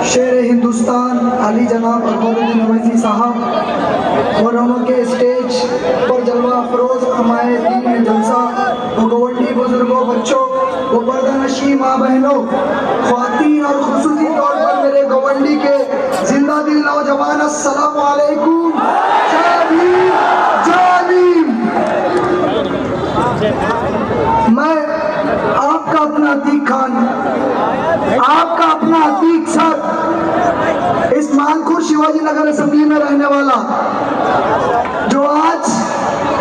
शेर हिंदुस्तान अली जनाब अकबरुद्दीन अवैसी साहब और उनके स्टेज पर जलवा अफरोज हमारे दीन जलसा वो गवंडी बुजुर्गों बच्चों वो पर्दानशी माँ बहनों ख्वातीन और खुसूसी तौर पर मेरे गवंडी के जिंदा दिल नौजवान अस्सलाम वालेकुम। जय भीम जय भीम। मैं आपका अपना अतीक खान, आपका अपना अतीक सर, इस मानखुर शिवाजी नगर असेंबली में रहने वाला, जो आज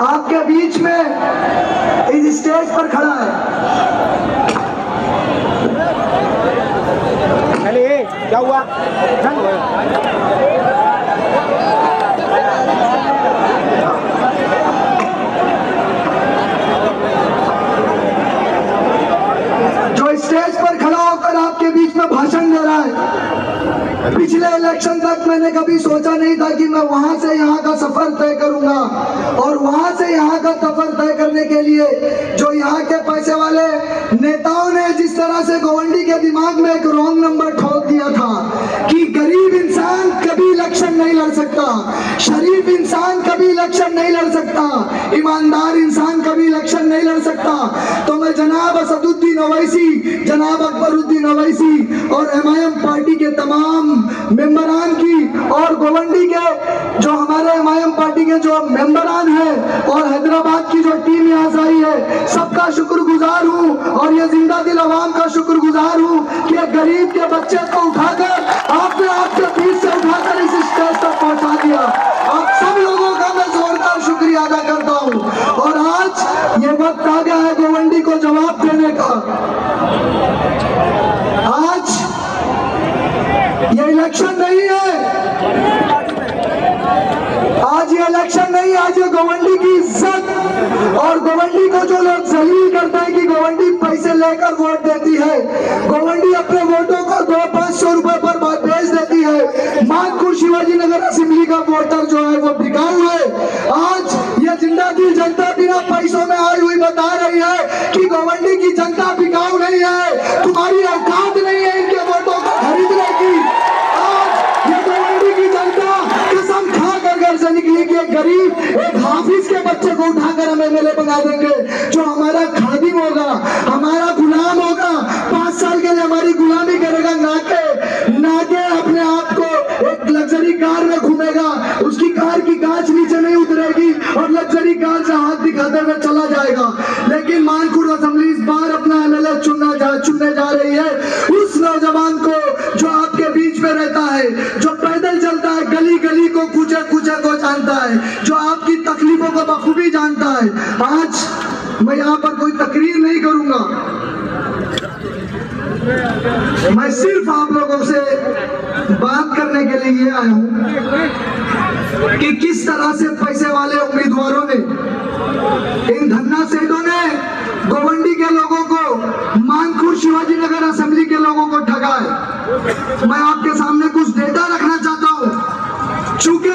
आपके बीच में इस स्टेज पर खड़ा है। क्या हुआ? जो स्टेज पर खड़ा होकर आपके बीच में भाषण दे रहा है, पिछले इलेक्शन तक मैंने कभी सोचा नहीं था कि मैं वहां से यहाँ का सफर तय करूंगा, और वहां से यहाँ का सफर तय करने के लिए जो यहाँ के पैसे वाले नेताओं ने जिस तरह से गवंडी के दिमाग में एक रॉन्ग नंबर ठोक दिया था कि गरीब इंसान कभी इलेक्शन नहीं लड़ सकता, शरीफ इंसान कभी इलेक्शन नहीं लड़ सकता, ईमानदार इंसान कभी इलेक्शन नहीं लड़ सकता, तो मैं जनाब असदुद्दीन अवैसी, जनाब अकबरुद्दीन अवैसी और एमआईएम पार्टी के तमाम मेंबरान की और गवंडी के जो हमारे एमआईएम पार्टी के जो मेंबरान हैं और हैदराबाद की जो टीम यहाँ से आई है, सबका शुक्रगुजार हूँ और ये जिंदा दिल अवाम का शुक्रगुजार हूँ कि गरीब के बच्चे को उठाकर आपने आपके बीच से उठाकर इस स्टेज तक पहुंचा दिया। आप सब लोगों का मैं जोरदार शुक्रिया अदा करता हूँ। और आज ये वक्त आ गया है गवंडी को जवाब देने का। आज ये इलेक्शन नहीं है, आज ये इलेक्शन नहीं, आज ये गवंडी की इज्जत और गवंडी को जो लोग जलील करते हैं कि गवंडी पैसे लेकर वोट देती है, गवंडी अपने वोटों को 200-500 रुपए पर बेच देती है। मानखुर शिवाजी नगर असेंबली का वोटर जो है वो बिकाऊ है। आज ये जिंदा दिल जनता बिना पैसों में आई हुई बता रही है कि गवंडी की जनता बिकाऊ नहीं है, तुम्हारी औकात नहीं है इनके वोटों को खरीदने की। आज ये गवंडी की जनता कसम खाकर घर से निकली कि एक गरीब एक हाफिज के बच्चे को उठाकर हम एमएलए बना देंगे, जो हमारा खादिम होगा, हमारा गुलाम होगा, 5 साल के लिए हमारी गुलामी करेगा, नाके अपने आप को एक लग्जरी कार में घूमेगा, उसकी कार की कांच नीचे नहीं उतरेगी और लग्जरी कार से हाथ दिखाते हुए चला जाएगा। लेकिन मानखुर असेंबली इस बार अपना एमएलए चुनने जा रही है उस नौजवान को जो आपके बीच में रहता है, जो पैदल चलता है, गली गली को कूचे कूचे को जानता है, जो आपकी तकलीफों को बखूबी जानता है। आज मैं यहाँ पर कोई तकरीर नहीं करूंगा, मैं सिर्फ आप लोगों से बात करने के लिए ये आया हूं कि किस तरह से पैसे वाले उम्मीदवारों ने, इन धन्ना सेठों ने गवंडी के लोगों को, मानखुर शिवाजी नगर असेंबली के लोगों को ठगा है। मैं आपके सामने कुछ डेटा रखना चाहता हूं, चूंकि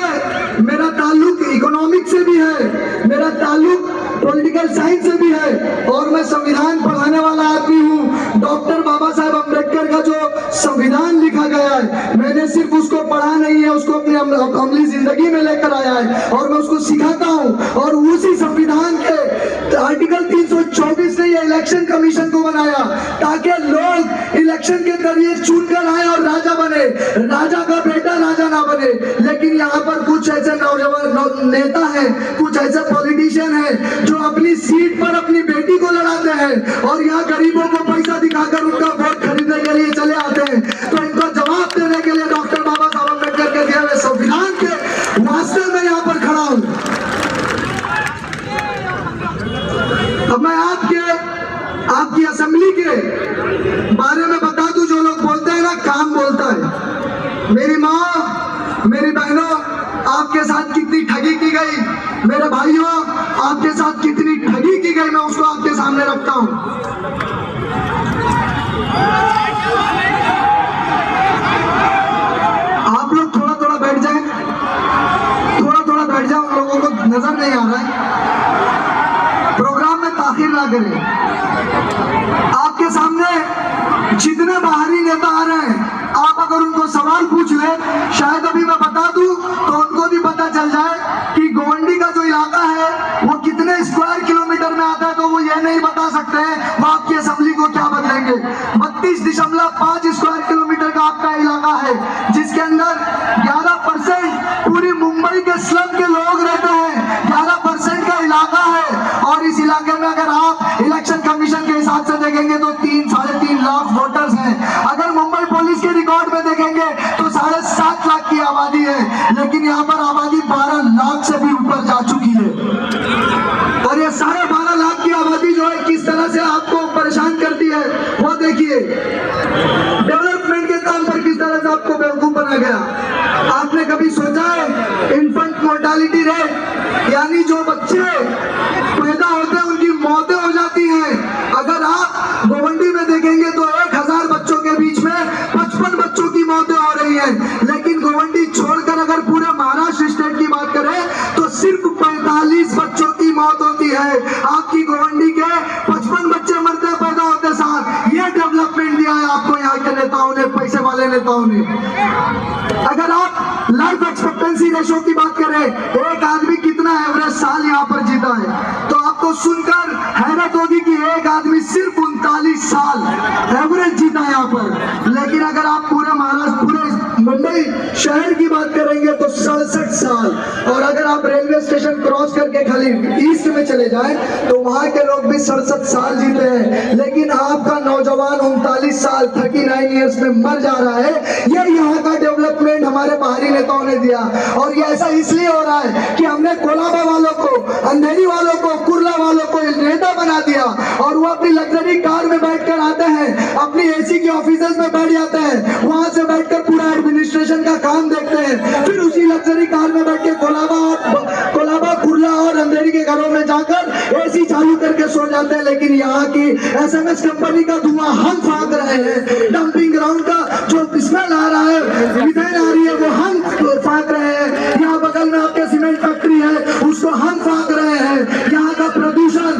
मेरा ताल्लुक इकोनॉमिक से भी है, मेरा ताल्लुक पॉलिटिकल साइंस से भी है और मैं संविधान पढ़ाने वाला आदमी हूँ। डॉक्टर बाबा साहेब अम्बेडकर का जो संविधान लिखा गया है, मैंने सिर्फ उसको पढ़ा नहीं है, उसको अपनी अमली जिंदगी में लेकर आया है और मैं उसको सिखाता हूँ। और उसी संविधान के आर्टिकल 324 ने इलेक्शन कमीशन को बनाया ताकि लोग इलेक्शन के जरिए चुनकर आए और राजा बने, राजा का बेटा राजा ना बने। लेकिन यहाँ पर कुछ ऐसे नौजवान नेता हैं, कुछ ऐसे पॉलिटिशियन हैं जो अपनी सीट पर अपनी बेटी को लड़ाते हैं और यहाँ गरीबों को पैसा दिखाकर उनका वोट खरीदने के लिए चले आते हैं। तो इनको जवाब देने के लिए डॉक्टर बाबा साहब अम्बेडकर के दिए हुए संविधान के वास्ते में यहाँ पर खड़ा हूँ। अब मैं आपकी असेंबली के बारे में बता दूं, जो लोग बोलते हैं ना काम बोलता है। मेरी माँ, मेरी बहनों, आपके साथ कितनी ठगी की गई, मेरे भाइयों आपके साथ कितनी ठगी की गई, मैं उसको आपके सामने रखता हूं। आप लोग थोड़ा थोड़ा बैठ जाएं, थोड़ा बैठ जाओ, लोगों को नजर नहीं आ रहा है, प्रोग्राम में ताखीर ना करें। आपके सामने जितने बाहरी नेता आ रहे हैं, आप अगर उनको आबादी है, लेकिन यहाँ पर आबादी 12 लाख से भी ऊपर जा चुकी है। और ये सारे 12 लाख की आबादी जो है किस तरह से आपको परेशान करती है वो देखिए। डेवलपमेंट के नाम पर किस तरह से आपको बेवकूफ बना गया। आपने कभी सोचा है इन्फेंट मोर्टालिटी रेट, यानी जो बच्चे पैदा होते हैं उनकी मौतें हो जाती हैं। अगर आप गोवंडी में देखेंगे तो 1000 बच्चों के बीच में 55 बच्चों की मौतें हो रही हैं। लेकिन गोवंडी छोड़कर अगर पूरे महाराष्ट्र स्टेट की बात करें तो सिर्फ 45 बच्चों की मौत होती है। आपकी गोवंडी के 55 बच्चे मरते पैदा होते साथ। ये डेवलपमेंट दिया है आपको यहाँ के नेताओं ने, पैसे वाले नेताओं ने। अगर आप लाइफ एक्सपेक्टेंसी रेशो की बात करें, एक आदमी कितना एवरेज साल यहाँ पर जीता है, तो आपको सुनकर हैरत होगी कि एक आदमी सिर्फ 39 साल एवरेज जीता है यहाँ पर। लेकिन अगर आप पूरे महाराष्ट्र, पूरे मुंबई शहर की बात करेंगे तो 67 साल। और अगर आप रेलवे स्टेशन क्रॉस करके खाली ईस्ट में चले जाएं तो वहां के लोग भी 67 साल जीते हैं। लेकिन आपका नौजवान 39 साल 39 ईयर्स में मर जा रहा है। ये यहाँ का डेवलपमेंट हमारे बाहरी नेताओं ने दिया। और ये ऐसा इसलिए हो रहा है कि हमने कोलाबा वालों को, अंधेरी वालों को, कुर्ला वालों को नेता बना दिया। और वो अपनी लग्जरी कार में बैठकर आते हैं, अपनी एसी के ऑफिसेज में बैठ जाते हैं, वहां से बैठकर पूरा एडमिनिस्ट्रेशन का काम देखते हैं। फिर उसी लग्जरी कार में बैठ के कोलाबा, कुर्ला और अंधेरी के घरों में जाकर एसी चालू करके सो जाते हैं। लेकिन यहाँ की एसएमएस कंपनी का धुआं हम फाँक रहे हैं। डंपिंग ग्राउंड का जो स्मेल आ रहा है, मिथेन आ रही है, वो हम फाँक रहे हैं। यहाँ बगल में आपके सीमेंट फैक्ट्री है, उसको हम फाँक रहे हैं। यहाँ का प्रदूषण,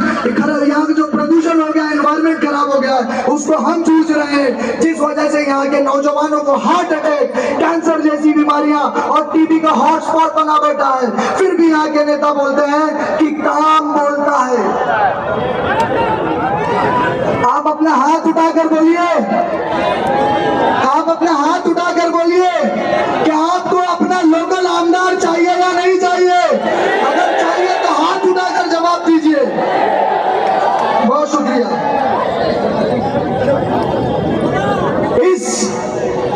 यहाँ जो प्रदूषण हो गया, एनवायरमेंट खराब हो गया, उसको हम जूझ रहे हैं। जिस वजह से यहाँ के नौजवानों को हार्ट अटैक, कैंसर जैसी बीमारियां और टीबी का हॉटस्पॉट बना बैठा है। फिर भी यहाँ के नेता बोलते हैं कि काम बोलता है। आप अपना हाथ उठाकर बोलिए, आप अपना हाथ उठाकर बोलिए कि आपको अपना लोकल आमदार चाहिए या नहीं चाहिए। अगर चाहिए तो हाथ उठाकर जवाब दीजिए। बहुत शुक्रिया। इस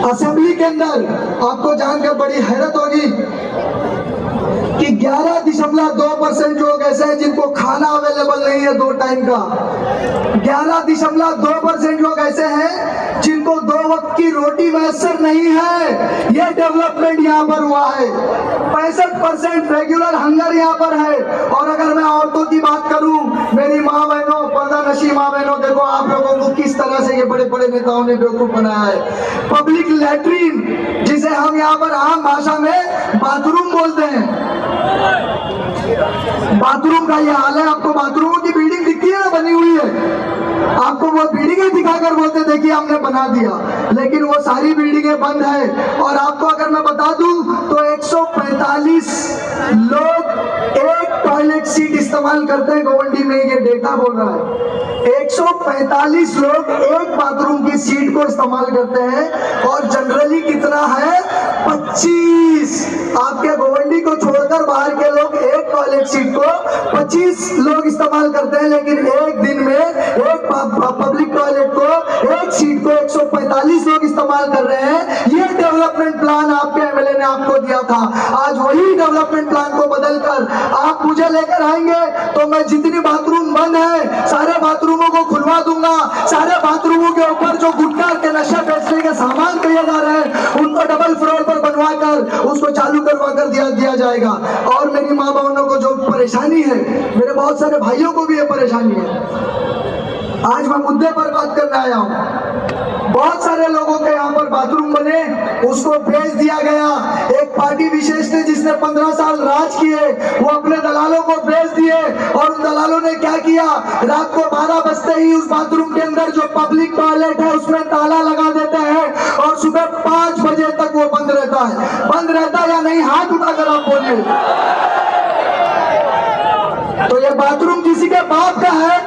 असेंबली के अंदर आपको जानकर बड़ी हैरत होगी कि 11.2% लोग ऐसे हैं जिनको खाना अवेलेबल नहीं है 2 टाइम का। 11.2% लोग ऐसे हैं जिनको 2 वक्त की रोटी मैसर नहीं है। यह डेवलपमेंट यहाँ पर हुआ है। 65% रेगुलर हंगर यहाँ पर है। और अगर मैं औरतों की बात करूं, मेरी माँ बहनों, पर्दा नशी माँ बहनों, देखो आप लोगों को किस तरह से ये बड़े बड़े नेताओं ने बेवकूफ बनाया है। पब्लिक लैट्रीन, जिसे हम यहाँ पर आम भाषा में बाथरूम बोलते हैं, बाथरूम का ये हाल है। आपको बाथरूमों की बिल्डिंग दिखती है ना, बनी हुई है। आपको वो बिल्डिंगें दिखाकर बोलते देखिए हमने बना दिया, लेकिन वो सारी बिल्डिंगें बंद है। और आपको अगर मैं बता दूं तो 145 लोग एक टॉयलेट सीट इस्तेमाल करते हैं गोवंडी में, ये डेटा बोल रहा है। 145 लोग एक बाथरूम की सीट को इस्तेमाल करते हैं। और जनरली कितना है? 25। आपके गोवंडी को छोड़कर बाहर के लोग एक टॉयलेट सीट को 25 लोग इस्तेमाल करते हैं। लेकिन एक दिन में एक पब्लिक टॉयलेट को, एक सीट को 145 लोग इस्तेमाल कर रहे हैं। ये डेवलपमेंट प्लान आपके एमएलए ने आपको दिया था। आज वही डेवलपमेंट प्लान को बदलकर आप मुझे लेकर आएंगे तो मैं जितनी बाथरूम बंद है सारे बाथरूमों को खुलवा दूंगा। सारे बाथरूमों के ऊपर जो गुटखा के नशा बेचने के सामान किए जा रहे हैं उनको डबल फ्लोर पर बनवा कर उसको चालू करवा कर दिया जाएगा। और मेरी माँ बहनों को जो परेशानी है, मेरे बहुत सारे भाइयों को भी ये परेशानी है। आज मैं मुद्दे पर बात करने आया हूँ। बहुत सारे लोगों के यहाँ पर बाथरूम बने, उसको बेच दिया गया। एक पार्टी विशेष ने जिसने 15 साल राज किए, वो अपने दलालों को बेच दिए। और उन दलालों ने क्या किया, रात को 12 बजते ही उस बाथरूम के अंदर जो पब्लिक टॉयलेट है उसमें ताला लगा देते हैं और सुबह 5 बजे तक वो बंद रहता है। बंद रहता है या नहीं, हाथ उठाकर आप बोलिए। तो ये बाथरूम किसी के बाप का है?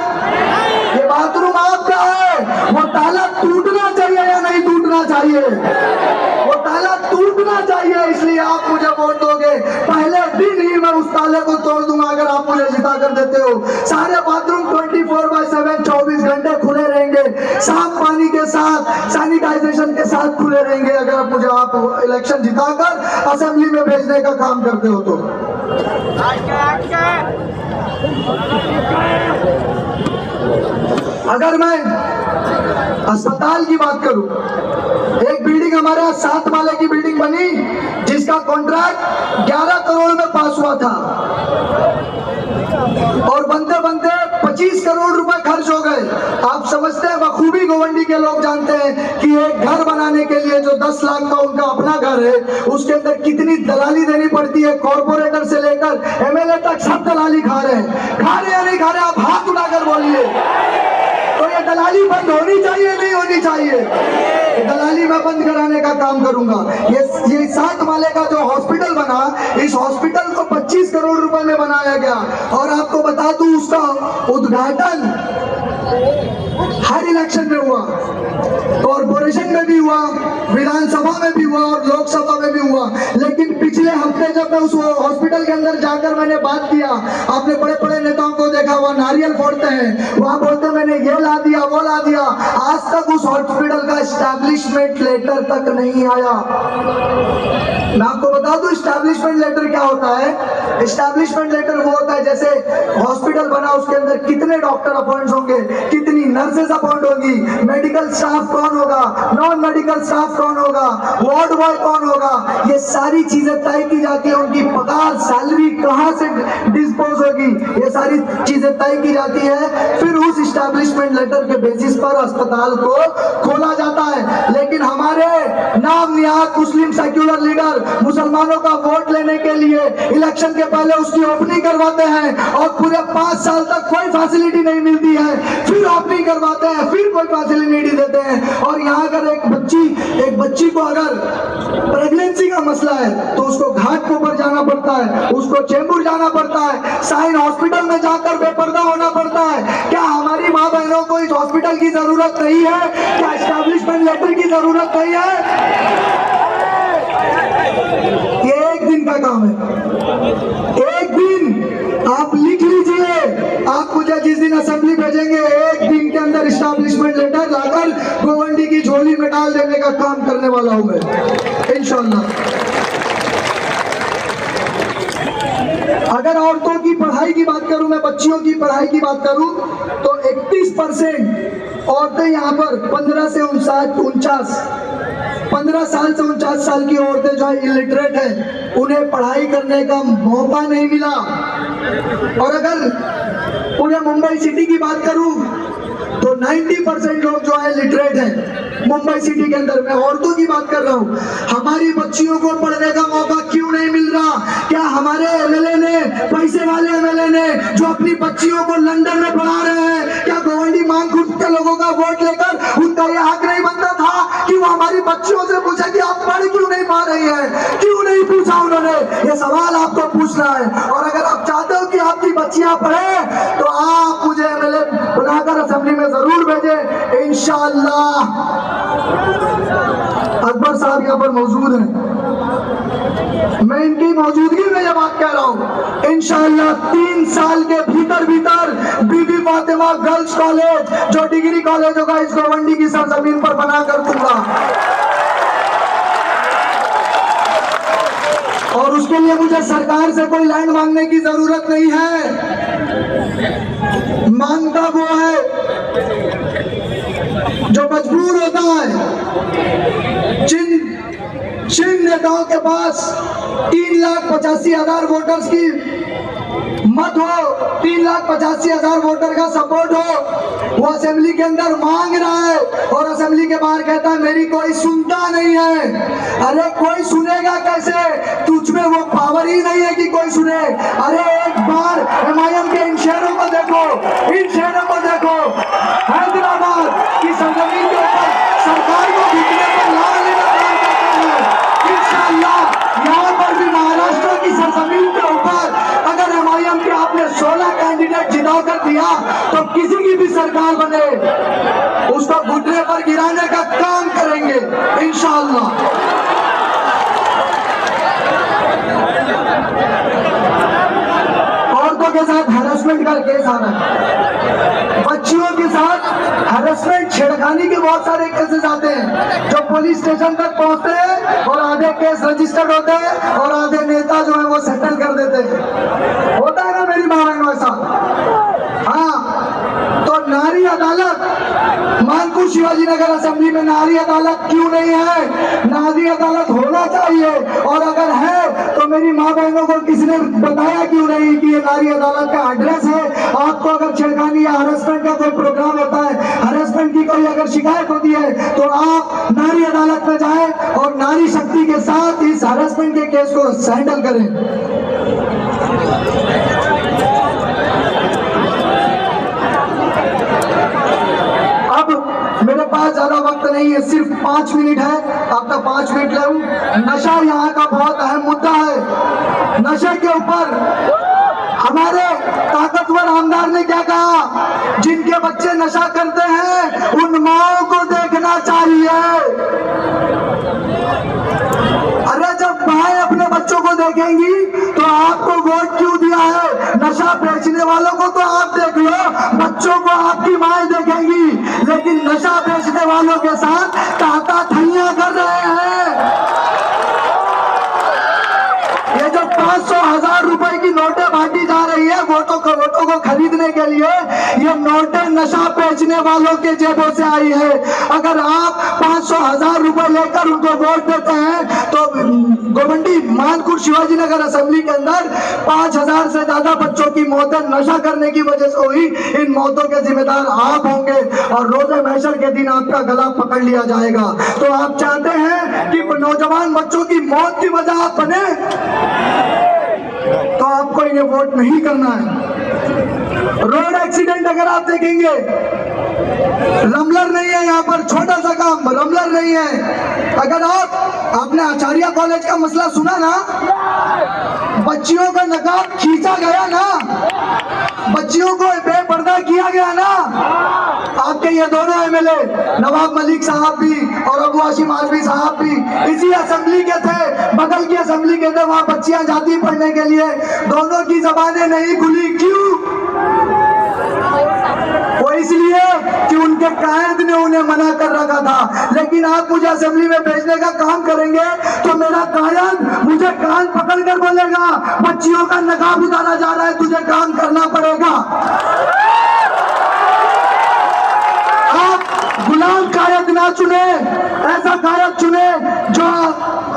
ये बाथरूम आपका है। वो ताला टूटना चाहिए या नहीं टूटना चाहिए? वो ताला टूटना चाहिए। इसलिए आप मुझे वोट दोगे, पहले दिन ही मैं उस ताले को तोड़ दूंगा अगर आप मुझे जिता कर देते हो। सारे बाथरूम 24/7 24 घंटे खुले रहेंगे। साफ पानी के साथ, सैनिटाइजेशन के साथ खुले रहेंगे अगर मुझे आप इलेक्शन जिताकर असेंबली में भेजने का काम करते हो तो। अगर मैं अस्पताल की बात करूं, एक बिल्डिंग हमारे यहाँ 7 माले की बिल्डिंग बनी जिसका कॉन्ट्रैक्ट 11 करोड़ में पास हुआ था और बनते बनते 25 करोड़ रुपए खर्च हो गए। आप समझते हैं, बखूबी गोवंडी के लोग जानते हैं कि एक घर बनाने के लिए जो 10 लाख का उनका अपना घर है उसके अंदर कितनी दलाली देनी पड़ती है। कॉर्पोरेटर से लेकर एमएलए तक सब दलाली खा रहे हैं या नहीं खा रहे? आप हाथ उठाकर बोलिए। तो ये दलाली बंद होनी चाहिए, नहीं होनी चाहिए? दलाली मैं बंद कराने का काम करूंगा। ये 7 माले का जो हॉस्पिटल बना, इस हॉस्पिटल को 25 करोड़ रुपए में बनाया गया और आपको बता दूं उसका उद्घाटन हर इलेक्शन में हुआ, कॉर्पोरेशन में भी हुआ, विधानसभा में भी हुआ और लोकसभा में भी हुआ। लेकिन पिछले हफ्ते जब मैं उस हॉस्पिटल के अंदर जाकर मैंने बात किया, आपने बड़े बड़े नेताओं को देखा वहां नारियल फोड़ते हैं, वहां बोलते मैंने ये ला दिया वो ला दिया। आज तक उस हॉस्पिटल का एस्टैब्लिशमेंट लेटर तक नहीं आया। मैं आपको बता दूं एस्टैब्लिशमेंट लेटर क्या होता है। एस्टैब्लिशमेंट लेटर वो होता है जैसे हॉस्पिटल बना, उसके अंदर कितने डॉक्टर अपॉइंट होंगे, कितनी नर्सेज अपॉइंट होगी, मेडिकल स्टाफ कौन होगा, नॉन मेडिकल स्टाफ कौन होगा, वार्ड बॉय कौन होगा, ये सारी चीजें तय की जाती है। उनकी पगार सैलरी कहां से डिस्पोज होगी, ये सारी चीजें तय की जाती है। फिर उस एस्टैब्लिशमेंट लेटर के बेसिस पर अस्पताल को खोला जाता है। लेकिन हमारे नाम निहाद मुस्लिम सेक्युलर लीडर मुसलमानों का वोट लेने के लिए इलेक्शन के पहले उसकी ओपनिंग करवाते हैं और पूरे 5 साल तक कोई फैसिलिटी नहीं मिलती है, फिर ओपनिंग करवाते हैं, फिर कोई फैसिलिटी नहीं देते हैं। और यहाँ अगर एक बच्ची को अगर प्रेगनेंसी का मसला है तो उसको घाट के ऊपर जाना पड़ता है, उसको चेंबूर जाना पड़ता है, साइन हॉस्पिटल में जाकर बेपर्दा होना पड़ता है। क्या हमारी माँ बहनों को इस हॉस्पिटल की जरूरत नहीं है? क्या एस्टैब्लिशमेंट लेटर की जरूरत नहीं है? ये एक दिन का काम है। एक दिन आप लिख लीजिए, आप मुझे जिस दिन असेंबली भेजेंगे एक दिन के अंदर एस्टैब्लिशमेंट लेटर लाकर गोवंडी की झोली में डाल देने का काम करने वाला हूं मैं इंशाअल्लाह। अगर औरतों की पढ़ाई की बात करूं, मैं बच्चियों की पढ़ाई की बात करूं तो 31% औरतें यहाँ पर 15 से 49 15 साल से 49 साल की औरतें जो है इलिटरेट है, उन्हें पढ़ाई करने का मौका नहीं मिला। और अगर पूरे मुंबई सिटी की बात करूं तो 90% लोग जो है लिटरेट हैं मुंबई सिटी के अंदर। मैं औरतों की बात कर रहा हूं। हमारी बच्चियों को पढ़ने का मौका क्यों नहीं मिल रहा? क्या हमारे एमएलए ने, पैसे वाले एमएलए ने जो अपनी बच्चियों को लंदन में पढ़ा रहे हैं, क्या गोवंडी मांगखुर्द के लोगों का वोट लेकर उनका यह हक नहीं बनता था कि वो हमारी बच्चियों से पूछे कि आप पढ़ क्यों नहीं पा रही है? क्यों नहीं पूछा उन्होंने? ये सवाल आपको पूछना है। और अगर आप चाहते हो कि आपकी बच्चियां पढ़े तो आप मुझे एमएलए बनाकर असेंबली में जरूर भेजें इंशाअल्लाह। अकबर साहब यहाँ पर मौजूद हैं, मैं इनकी मौजूदगी में ये बात कह रहा हूँ। इंशाअल्लाह 3 साल के भीतर बीबी फातिमा गर्ल्स कॉलेज जो डिग्री कॉलेज होगा इस गोवंडी की सरजमीन पर बना कर दूंगा। और उसके लिए मुझे सरकार से कोई लैंड मांगने की जरूरत नहीं है। मांगता वो है जो मजबूर होता है। जिन नेताओं के पास 3,85,000 वोटर्स की मत हो, 3,85,000 वोटर का सपोर्ट हो, वो असेंबली के अंदर मांग रहा है और असेंबली के बाहर कहता है मेरी कोई सुनता नहीं है। अरे कोई सुनेगा कैसे? तुझ में वो पावर ही नहीं है कि कोई सुने। अरे एक बार एमआईएम के इन शहरों को देखो, इन शहरों को देखो, हैदराबाद की सरजमीन के ऊपर सरकार को घुटने पर ला लेना काम करते हैं। इंशाअल्लाह यहाँ पर भी महाराष्ट्र की सरजमीन के ऊपर अगर एमआईएम के आपने 16 कैंडिडेट जिता कर दिया तो किसी की भी सरकार बने उसको घुटने पर गिराने का काम करेंगे इंशाअल्लाह। औरतों के साथ हैरेसमेंट का केस आ रहा है, बच्चियों के साथ हैरेसमेंट, छेड़खानी के बहुत सारे केसेस आते हैं जो पुलिस स्टेशन तक पहुंचते हैं और आधे केस रजिस्टर्ड होते हैं और आधे नेता जो है वो सेटल कर देते हैं। होता है ना मेरी माँ बहनों ऐसा। हाँ, तो नारी अदालत मानपुर शिवाजी नगर असेंबली में नारी अदालत क्यों नहीं है? नारी अदालत होना चाहिए, और अगर है तो मेरी माँ बहनों को किसने बताया क्यों नहीं कि ये नारी अदालत का एड्रेस है? आपको अगर छेड़खानी या हरेसमेंट का कोई प्रोग्राम होता है, हरेसमेंट की कोई अगर शिकायत होती है, तो आप नारी अदालत में जाएं और नारी शक्ति के साथ इस हरेसमेंट के केस को हैंडल करें। मेरे पास ज्यादा वक्त नहीं है, सिर्फ 5 मिनट है, आपका 5 मिनट ले लूं। नशा यहाँ का बहुत अहम मुद्दा है। नशे के ऊपर हमारे ताकतवर आमदार ने क्या कहा? जिनके बच्चे नशा करते हैं उन माओं को देखना चाहिए। अरे जब माएं अपने बच्चों को देखेंगी तो आपको वोट क्यों दिया है? नशा बेचने वालों को तो आप देख लो, बच्चों को आपकी माएं देखेंगी, लेकिन नशा बेचने वालों के साथ ताता थैया कर रहे हैं। ये जो 500,000 रुपए की नोटें बांटी जा रही है वोटों को खरीदने के लिए, ये नोटें नशा बेचने वालों के जेबों से आई है। अगर आप 500,000 रुपए लेकर उनको वोट देते हैं तो गोवंडी मानपुर शिवाजी नगर असेंबली के अंदर 5,000 से ज्यादा बच्चों की मौतें नशा करने की वजह से हुई। इन मौतों के जिम्मेदार आप होंगे और रोजे महशर के दिन आपका गला पकड़ लिया जाएगा। तो आप चाहते हैं कि नौजवान बच्चों की मौत की वजह आप बने, तो आपको इन्हें वोट नहीं करना है। रोड एक्सीडेंट अगर आप देखेंगे, रमलर नहीं है यहाँ पर, छोटा सा काम रमलर नहीं है। अगर आपने आचार्य कॉलेज का मसला सुना ना, बच्चियों का नकाब खींचा गया ना, बच्चियों को बेपर्दा किया गया ना। आपके ये दोनों एमएलए नवाब मलिक साहब भी और अबू हाशिम आजमी साहब भी इसी असेंबली के थे, बगल की असेंबली के थे, वहां बच्चियां जाती पढ़ने के लिए, दोनों की जबानें नहीं खुली। क्यों? वो इसलिए कि उनके कायद ने उन्हें मना कर रखा था। लेकिन आप मुझे असेंबली में भेजने का काम करेंगे तो मेरा कायद मुझे कान पकड़ कर बोलेगा, बच्चियों का नकाब उतारा जा रहा है, तुझे काम करना पड़ेगा। आप गुलाम कायद ना चुने, ऐसा कायद चुने जो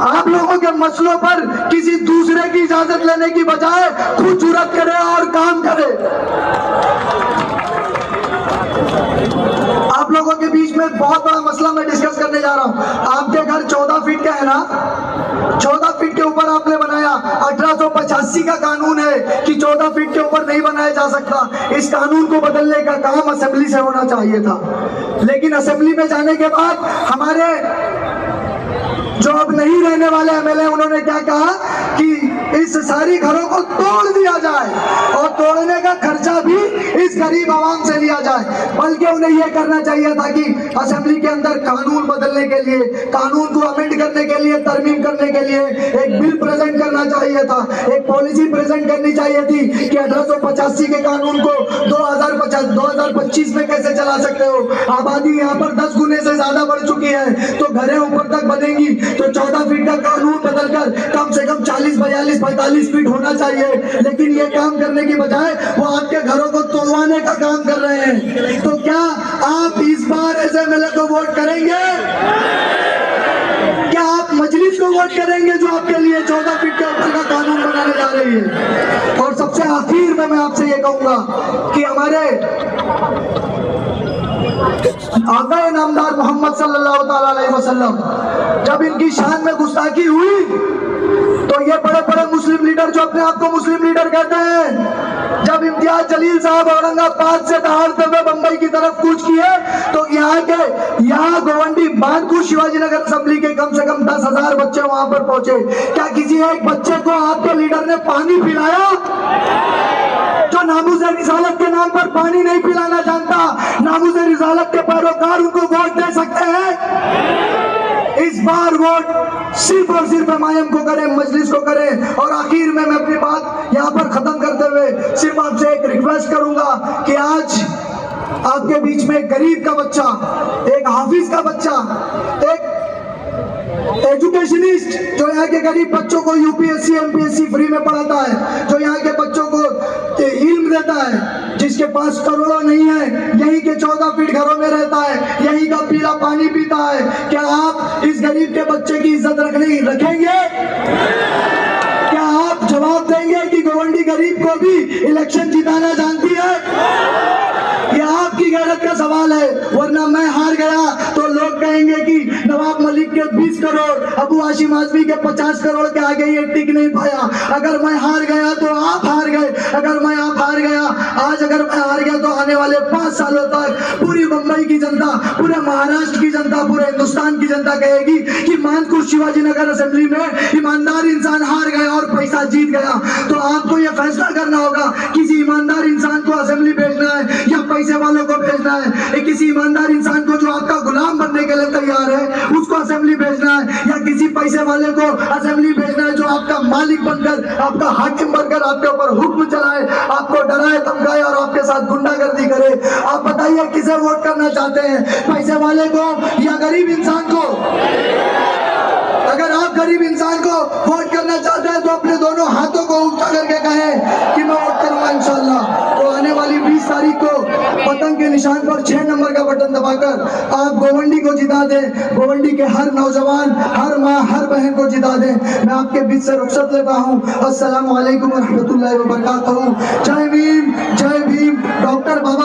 आप लोगों के मसलों पर किसी दूसरे की इजाजत लेने की बजाय खुद जुर्रत करे और काम करे। आप लोगों के बीच में बहुत बड़ा मसला मैं डिस्कस करने जा रहा हूं। आपके घर 14 फीट का है ना, 14 फीट के ऊपर आपने बनाया। 1885 का कानून है कि 14 फीट के ऊपर नहीं बनाया जा सकता। इस कानून को बदलने का काम असेंबली से होना चाहिए था, लेकिन असेंबली में जाने के बाद हमारे जो अब नहीं रहने वाले एमएलए, उन्होंने क्या कहा कि इस सारी घरों को तोड़ दिया जाए और तोड़ने का खर्चा भी इस गरीब आवाम से लिया जाए। बल्कि उन्हें यह करना चाहिए था कि असेंबली के अंदर कानून बदलने के लिए, कानून को अमेंड करने के लिए, तरमीम करने के लिए एक बिल प्रेजेंट करना चाहिए था, एक पॉलिसी प्रेजेंट करनी चाहिए थी कि 1885 के कानून को 2025 में कैसे चला सकते हो। आबादी यहाँ पर 10 गुने से ज्यादा बढ़ चुकी है, तो घरें ऊपर तक बनेंगी तो 14 फीट का कानून बदलकर कम से कम 40, 42, 45 फीट होना चाहिए। लेकिन ये काम करने की बजाय वो आपके घरों को तोड़वाने का काम कर रहे हैं। तो क्या आप इस बार ऐसे एमएलए को वोट करेंगे? क्या आप मजलिस को वोट करेंगे जो आपके लिए 14 फीट के ऊपर का कानून बनाने जा रही है? और सबसे आखिर में मैं आपसे ये कहूंगा कि हमारे आका नामदार मोहम्मद सल्लल्लाहु अलैहि वसल्लम, जब इनकी शान में गुस्ताखी हुई तो ये बड़े बड़े मुस्लिम लीडर जो अपने आप को मुस्लिम लीडर कहते हैं, जब इम्तियाज जलील साहब औरंगाबाद से दहाड़ते हुए बंबई की तरफ कूच किए तो यहाँ गोवंडी मानपुर शिवाजी नगर असेंबली के कम से कम 10,000 बच्चे वहां पर पहुंचे। क्या किसी एक बच्चे को आपके लीडर ने पानी पिलाया? जो नामूज़े रिसालत के नाम पर पानी नहीं पिलाना जानता, नामूज़े रिसालत के पैरोकार उनको वोट दे सकते हैं? इस बार वोट सिर्फ और सिर्फ एमआईएम को करें, मजलिस को करें। और आखिर में मैं अपनी बात यहाँ पर खत्म करते हुए सिर्फ आपसे एक रिक्वेस्ट करूंगा कि आज आपके बीच में एक गरीब का बच्चा, एक हाफिज का बच्चा, एक एजुकेशनिस्ट जो यहाँ के गरीब बच्चों को यूपीएससी एमपीएससी फ्री में पढ़ाता है, जो यहाँ के बच्चों को इल्म देता है, जिसके पास करोड़ों नहीं है, यहीं के 14 फीट घरों में रहता है, यहीं का पीला पानी पीता है, क्या आप इस गरीब के बच्चे की इज्जत रखेंगे? क्या आप जवाब देंगे कि गोवंडी गरीब को भी इलेक्शन जिताना जानती है? यह आपकी गैरत का सवाल है, वरना मैं हार गया तो लोग कहेंगे कि नवाब मलिक के 20 करोड़, अबू हाशिम आजमी के 50 करोड़ के आगे ये टिक नहीं पाया। अगर मैं हार गया तो आप हार गए, अगर मैं आप हार गया आज, अगर मैं हार गया तो आने वाले 5 सालों तक पूरी मुंबई की जनता, पूरे महाराष्ट्र की जनता, पूरे हिंदुस्तान की जनता कहेगी कि मानकुश शिवाजी नगर असेंबली में ईमानदार इंसान हार गया और पैसा जीत गया। तो आपको यह फैसला करना होगा, किसी ईमानदार इंसान को असेंबली भेजना है या पैसे वालों को भेजना है। किसी ईमानदार इंसान को जो आपका गुलाम बनने के लिए तैयार है उसको असेंबली भेजना है, या किसी पैसे वाले को असेंबली भेजना है जो आपका मालिक बनकर, आपका हाकिम बनकर आपके ऊपर हुक्म चलाए, आपको डराए धमकाए और आपके साथ गुंडागर्दी करे। आप बताइए किसे वोट करना चाहते हैं, पैसे वाले को या गरीब इंसान को? अगर आप गरीब इंसान को वोट करना चाहते हैं तो अपने दोनों हाथों को ऊंचा करके कहें कि मैं वोट करूंगा इंशाल्लाह। तो आने वाली 20 तारीख को पतंग के निशान पर 6 नंबर का बटन दबाकर आप गोवंडी को जिता दें, गोवंडी के हर नौजवान, हर माँ, हर बहन को जिता दें। मैं आपके बीच से रुखसत लेता हूँ। अस्सलाम वालेकुम व रहमतुल्लाहि व बरकातहू। जय भीम, जय भीम। डॉक्टर बाबा